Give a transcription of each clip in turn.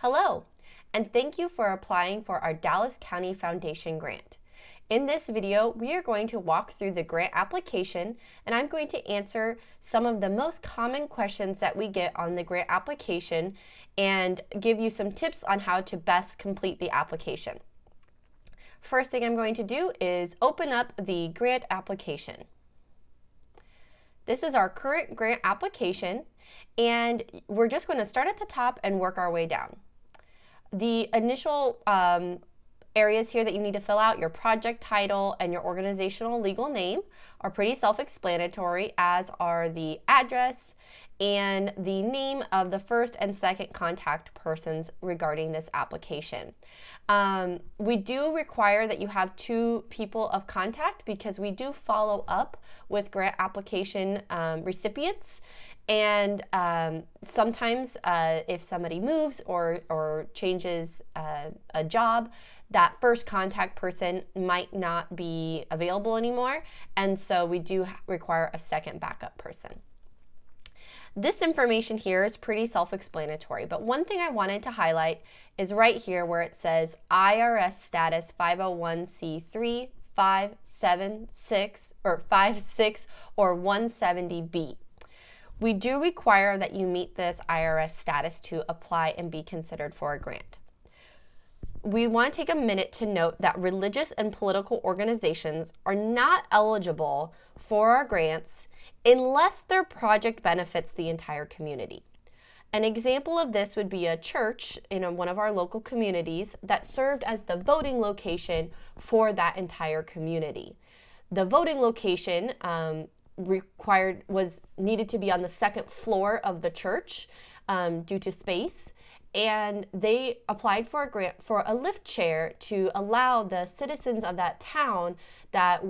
Hello, and thank you for applying for our Dallas County Foundation grant. In this video, we are going to walk through the grant application, and I'm going to answer some of the most common questions that we get on the grant application and give you some tips on how to best complete the application. First thing I'm going to do is open up the grant application. This is our current grant application, and we're just going to start at the top and work our way down. The initial areas here that you need to fill out, your project title and your organizational legal name, are pretty self-explanatory, as are the address and the name of the first and second contact persons regarding this application. We do require that you have 2 people of contact because we do follow up with grant application recipients. And sometimes if somebody moves or changes a job, that first contact person might not be available anymore, and so we do require a second backup person. This information here is pretty self-explanatory, but one thing I wanted to highlight is right here where it says IRS status 501c3, 576 or 56 or 170B. We do require that you meet this IRS status to apply and be considered for a grant. We want to take a minute to note that religious and political organizations are not eligible for our grants unless their project benefits the entire community. An example of this would be a church in one of our local communities that served as the voting location for that entire community. The voting location needed to be on the second floor of the church due to space, and they applied for a grant for a lift chair to allow the citizens of that town that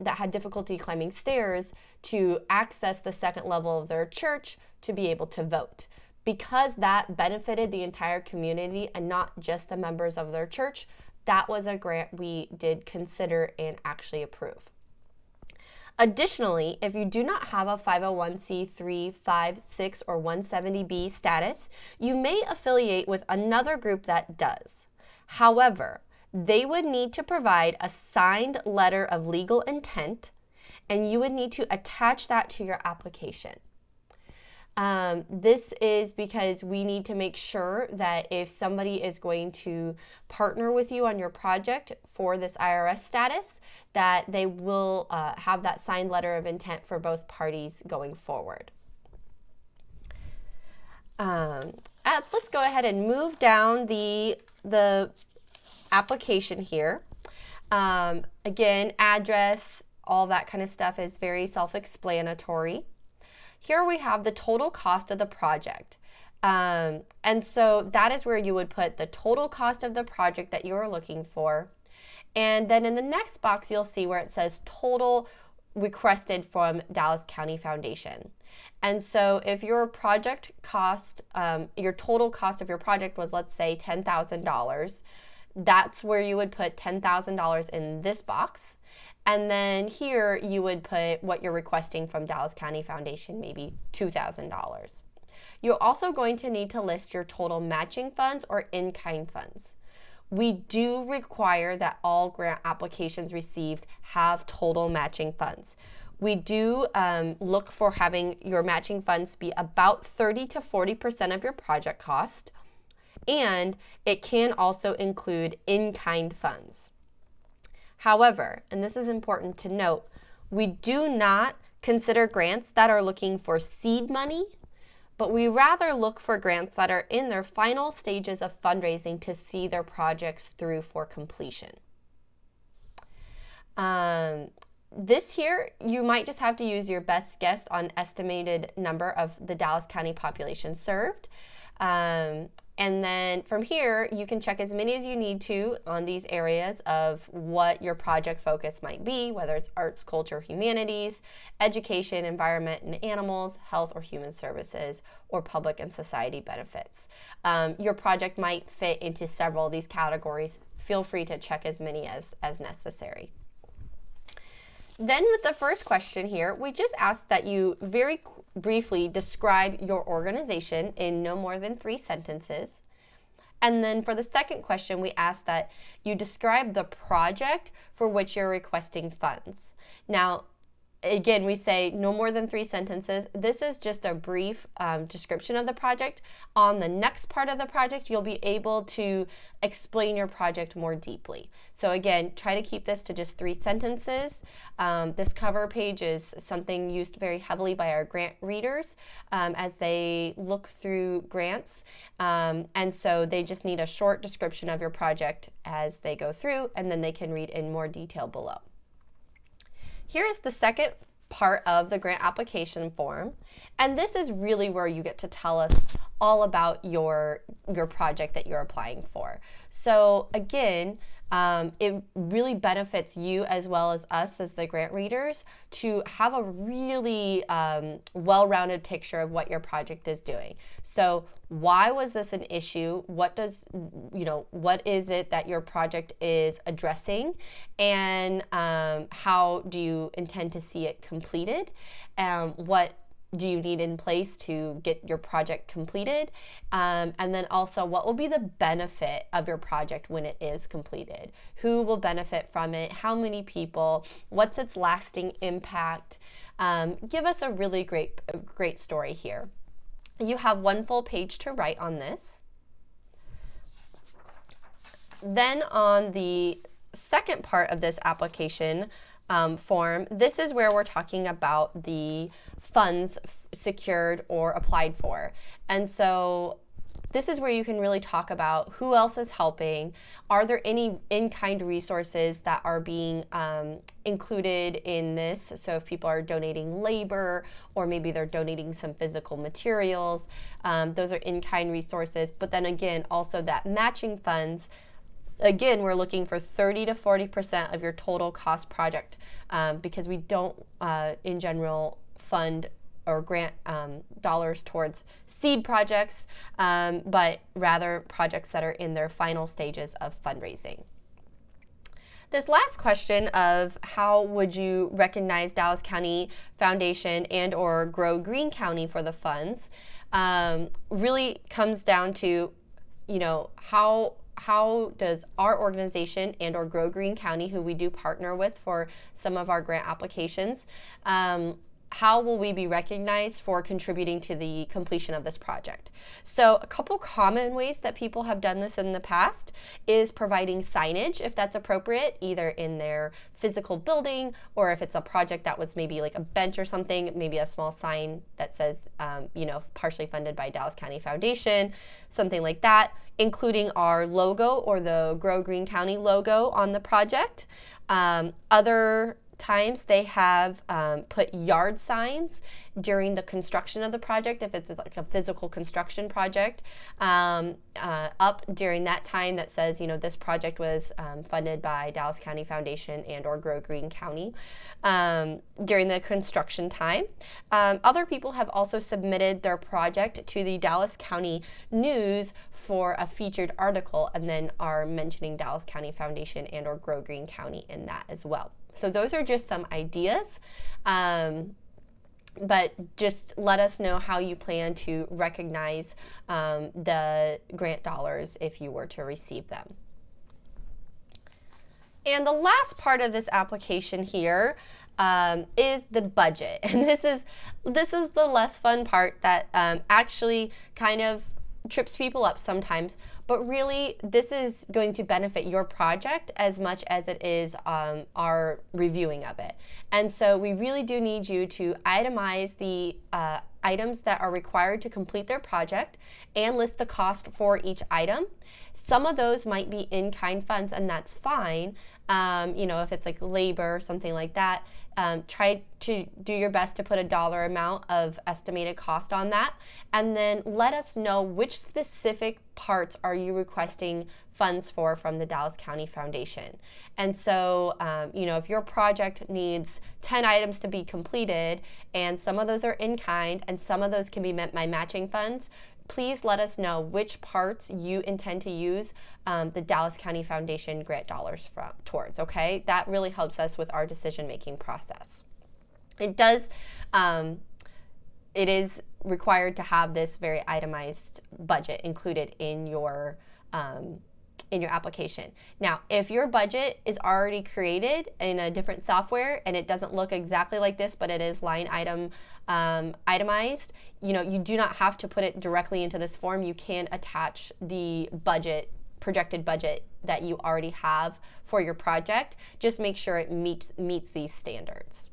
had difficulty climbing stairs to access the second level of their church to be able to vote. Because that benefited the entire community and not just the members of their church, that was a grant we did consider and actually approve. Additionally, if you do not have a 501c3, 56, or 170B status, you may affiliate with another group that does. However, they would need to provide a signed letter of legal intent, and you would need to attach that to your application. This is because we need to make sure that if somebody is going to partner with you on your project for this IRS status, that they will have that signed letter of intent for both parties going forward. Let's go ahead and move down the application here. Again, address, all that kind of stuff is very self-explanatory. Here we have the total cost of the project. And so that is where you would put the total cost of the project that you are looking for. And then in the next box, you'll see where it says total requested from Dallas County Foundation. And so if your project cost, your total cost of your project was, let's say, $10,000, that's where you would put $10,000 in this box. And then here you would put what you're requesting from Dallas County Foundation, maybe $2,000. You're also going to need to list your total matching funds or in-kind funds. We do require that all grant applications received have total matching funds. We do look for having your matching funds be about 30 to 40% of your project cost, and it can also include in-kind funds. However, and this is important to note, we do not consider grants that are looking for seed money, but we rather look for grants that are in their final stages of fundraising to see their projects through for completion. This here, you might just have to use your best guess on estimated number of the Dallas County population served. And then from here, you can check as many as you need to on these areas of what your project focus might be, whether it's arts, culture, humanities, education, environment and animals, health or human services, or public and society benefits. Your project might fit into several of these categories. Feel free to check as many as necessary. Then with the first question here, we just ask that you very briefly describe your organization in no more than 3 sentences. And then for the second question, we asked that you describe the project for which you're requesting funds. Now, again, we say no more than 3 sentences. This is just a brief description of the project. On the next part of the project, you'll be able to explain your project more deeply. So again, try to keep this to just 3 sentences. This cover page is something used very heavily by our grant readers as they look through grants. And so they just need a short description of your project as they go through, and then they can read in more detail below. Here is the second part of the grant application form, and this is really where you get to tell us all about your project that you're applying for. So again, it really benefits you as well as us as the grant readers to have a really well-rounded picture of what your project is doing. So why was this an issue? What is it that your project is addressing? And how do you intend to see it completed? What do you need in place to get your project completed? And then also, what will be the benefit of your project when it is completed? Who will benefit from it? How many people? What's its lasting impact? Give us a really great story here. You have 1 full page to write on this. Then on the second part of this application form, this is where we're talking about the funds secured or applied for. And so this is where you can really talk about who else is helping. Are there any in-kind resources that are being included in this? So if people are donating labor, or maybe they're donating some physical materials, those are in-kind resources. But then again, also that matching funds, again, we're looking for 30 to 40% of your total cost project because we don't, in general, fund or grant dollars towards seed projects, but rather projects that are in their final stages of fundraising. This last question of how would you recognize Dallas County Foundation and or Grow Green County for the funds really comes down to, how does our organization and or Grow Green County, who we do partner with for some of our grant applications, how will we be recognized for contributing to the completion of this project? So a couple common ways that people have done this in the past is providing signage, if that's appropriate, either in their physical building, or if it's a project that was maybe like a bench or something, maybe a small sign that says, partially funded by Dallas County Foundation, something like that, including our logo or the Grow Green County logo on the project. Other times they have put yard signs during the construction of the project, if it's like a physical construction project, up during that time that says, this project was funded by Dallas County Foundation and or Grow Green County during the construction time. Other people have also submitted their project to the Dallas County News for a featured article, and then are mentioning Dallas County Foundation and or Grow Green County in that as well. So those are just some ideas, but just let us know how you plan to recognize the grant dollars if you were to receive them. And the last part of this application here is the budget, and this is the less fun part that actually kind of trips people up sometimes, but really this is going to benefit your project as much as it is our reviewing of it. And so we really do need you to itemize the items that are required to complete their project and list the cost for each item. Some of those might be in-kind funds, and that's fine. If it's like labor or something like that, try to do your best to put a dollar amount of estimated cost on that, and then let us know which specific parts are you requesting funds for from the Dallas County Foundation. And so, if your project needs 10 items to be completed, and some of those are in kind, and some of those can be met by matching funds, please let us know which parts you intend to use the Dallas County Foundation grant dollars towards, okay? That really helps us with our decision-making process. It is required to have this very itemized budget included in your in your application. Now, if your budget is already created in a different software and it doesn't look exactly like this, but it is line item itemized, you do not have to put it directly into this form. You can attach the projected budget that you already have for your project. Just make sure it meets these standards.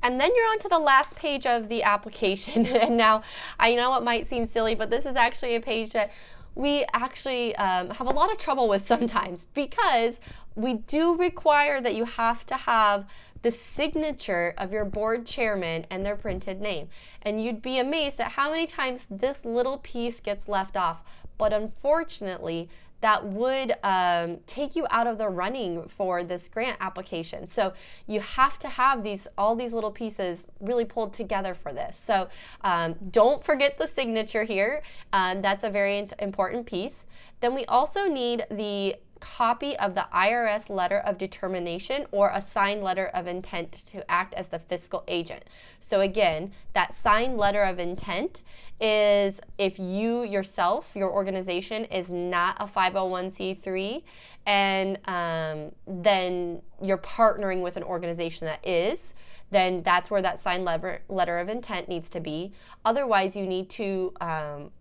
And then you're on to the last page of the application. And now, I know it might seem silly, but this is actually a page that we actually have a lot of trouble with sometimes, because we do require that you have to have the signature of your board chairman and their printed name. And you'd be amazed at how many times this little piece gets left off. But unfortunately, that would take you out of the running for this grant application. So you have to have all these little pieces really pulled together for this. So don't forget the signature here. That's a very important piece. Then we also need the copy of the IRS letter of determination or a signed letter of intent to act as the fiscal agent. So again, that signed letter of intent is if you yourself, your organization, is not a 501c3, and then you're partnering with an organization that is, then that's where that signed letter of intent needs to be. Otherwise, you need to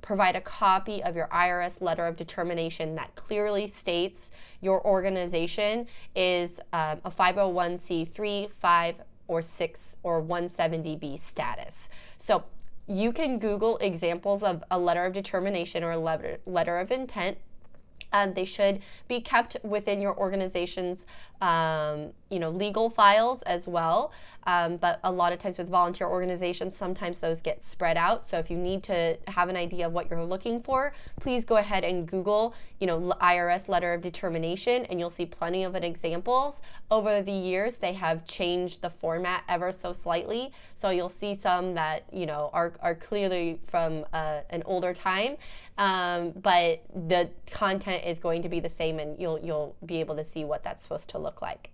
provide a copy of your IRS letter of determination that clearly states your organization is a 501c3, 5 or 6 or 170B status. So you can Google examples of a letter of determination or a letter of intent. They should be kept within your organization's legal files as well. But a lot of times with volunteer organizations, sometimes those get spread out. So if you need to have an idea of what you're looking for, please go ahead and Google, IRS letter of determination, and you'll see plenty of examples. Over the years, they have changed the format ever so slightly. So you'll see some that, are clearly from an older time, but the content is going to be the same, and you'll be able to see what that's supposed to look like.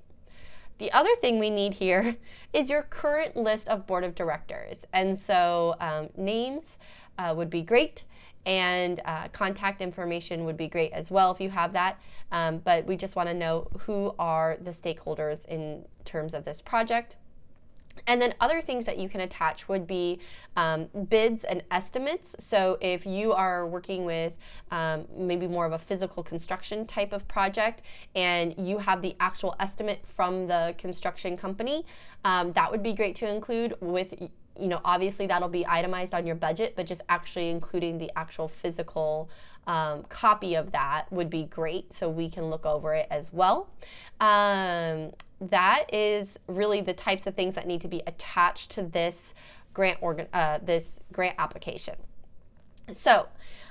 The other thing we need here is your current list of board of directors. And so names would be great, and contact information would be great as well if you have that. But we just want to know who are the stakeholders in terms of this project. And then other things that you can attach would be bids and estimates. So if you are working with maybe more of a physical construction type of project and you have the actual estimate from the construction company, that would be great to include with, obviously that'll be itemized on your budget, but just actually including the actual physical copy of that would be great, so we can look over it as well. That is really the types of things that need to be attached to this grant application. So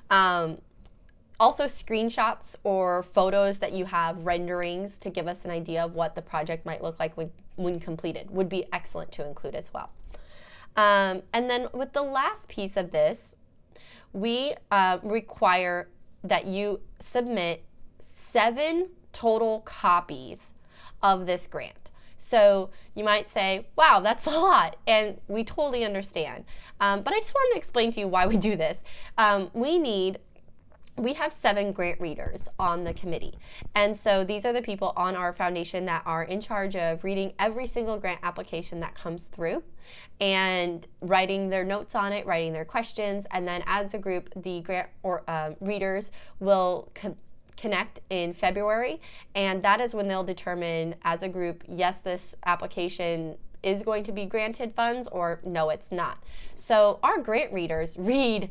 also screenshots or photos that you have, renderings to give us an idea of what the project might look like when completed would be excellent to include as well. And then with the last piece of this, we require that you submit 7 total copies of this grant. So you might say, wow, that's a lot, and we totally understand. But I just wanted to explain to you why we do this. We have 7 grant readers on the committee. And so these are the people on our foundation that are in charge of reading every single grant application that comes through and writing their notes on it, writing their questions. And then as a group, the grant readers will connect in February. And that is when they'll determine as a group, yes, this application is going to be granted funds, or no, it's not. So our grant readers read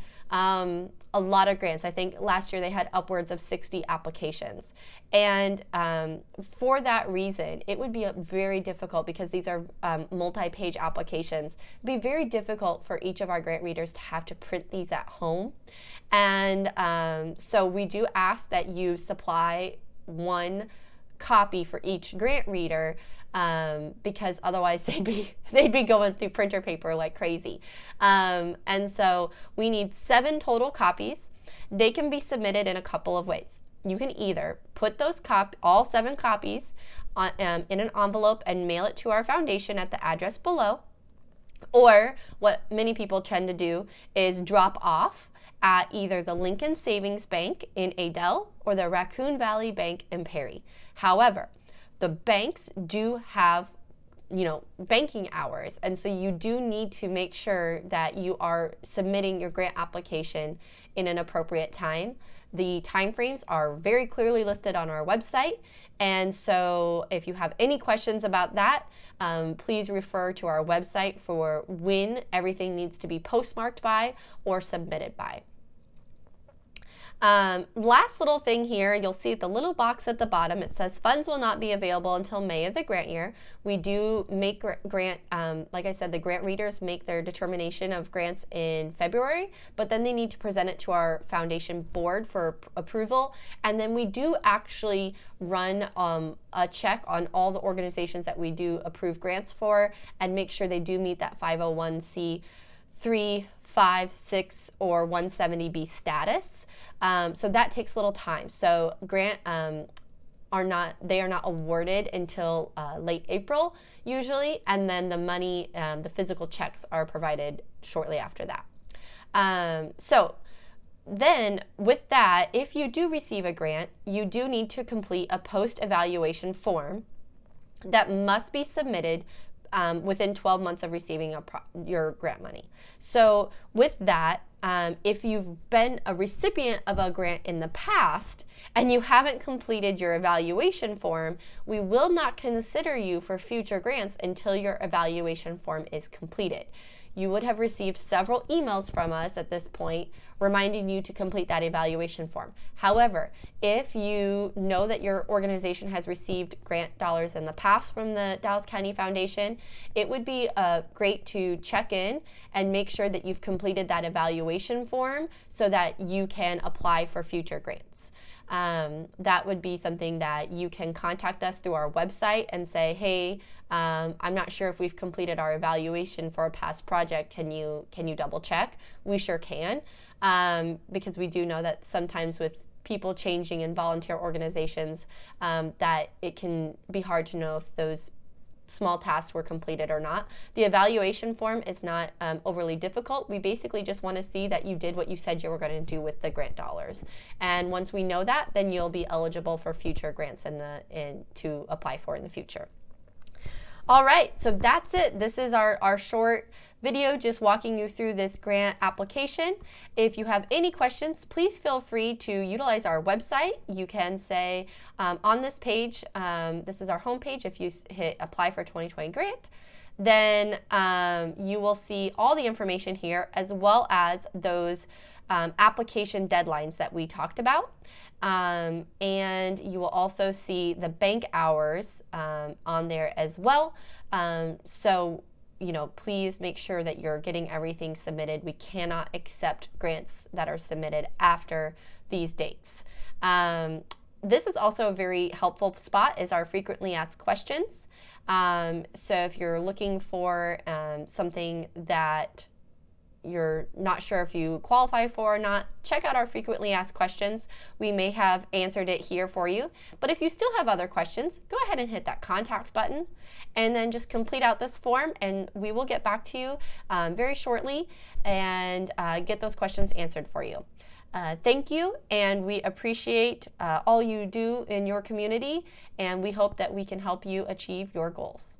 a lot of grants. I think last year they had upwards of 60 applications. And for that reason, it would be very difficult, because these are multi-page applications. It'd be very difficult for each of our grant readers to have to print these at home. And so we do ask that you supply 1 copy for each grant reader, because otherwise they'd be going through printer paper like crazy. And so we need 7 total copies. They can be submitted in a couple of ways. You can either put those all 7 copies in an envelope and mail it to our foundation at the address below, or what many people tend to do is drop off at either the Lincoln Savings Bank in Adel or the Raccoon Valley Bank in Perry. However, the banks do have banking hours. And so you do need to make sure that you are submitting your grant application in an appropriate time. The timeframes are very clearly listed on our website. And so if you have any questions about that, please refer to our website for when everything needs to be postmarked by or submitted by. Last little thing here, you'll see the little box at the bottom. It says funds will not be available until May of the grant year. We do make grant, like I said, the grant readers make their determination of grants in February, but then they need to present it to our foundation board for approval. And then we do actually run a check on all the organizations that we do approve grants for and make sure they do meet that 501c3, 5, 6, or 170B status. So that takes a little time. So grant are not awarded until late April usually, and then the money, the physical checks are provided shortly after that. So then with that, if you do receive a grant, you do need to complete a post-evaluation form that must be submitted within 12 months of receiving your grant money. So with that, if you've been a recipient of a grant in the past and you haven't completed your evaluation form, we will not consider you for future grants until your evaluation form is completed. You would have received several emails from us at this point reminding you to complete that evaluation form. However, if you know that your organization has received grant dollars in the past from the Dallas County Foundation, it would be great to check in and make sure that you've completed that evaluation form so that you can apply for future grants. That would be something that you can contact us through our website and say, hey, I'm not sure if we've completed our evaluation for a past project. Can you double check? We sure can, because we do know that sometimes with people changing in volunteer organizations, that it can be hard to know if those small tasks were completed or not. The evaluation form is not overly difficult. We basically just want to see that you did what you said you were going to do with the grant dollars. And once we know that, then you'll be eligible for future grants to apply for in the future. All right, so that's it. This is our short video just walking you through this grant application. If you have any questions, please feel free to utilize our website. You can say on this page, this is our homepage, if you hit apply for 2020 grant, then you will see all the information here as well as those application deadlines that we talked about. And you will also see the bank hours on there as well. So, please make sure that you're getting everything submitted. We cannot accept grants that are submitted after these dates. This is also a very helpful spot is our frequently asked questions. So if you're looking for something that you're not sure if you qualify for or not, check out our frequently asked questions. We may have answered it here for you. But if you still have other questions, go ahead and hit that contact button and then just complete out this form and we will get back to you very shortly and get those questions answered for you. Thank you, and we appreciate all you do in your community, and we hope that we can help you achieve your goals.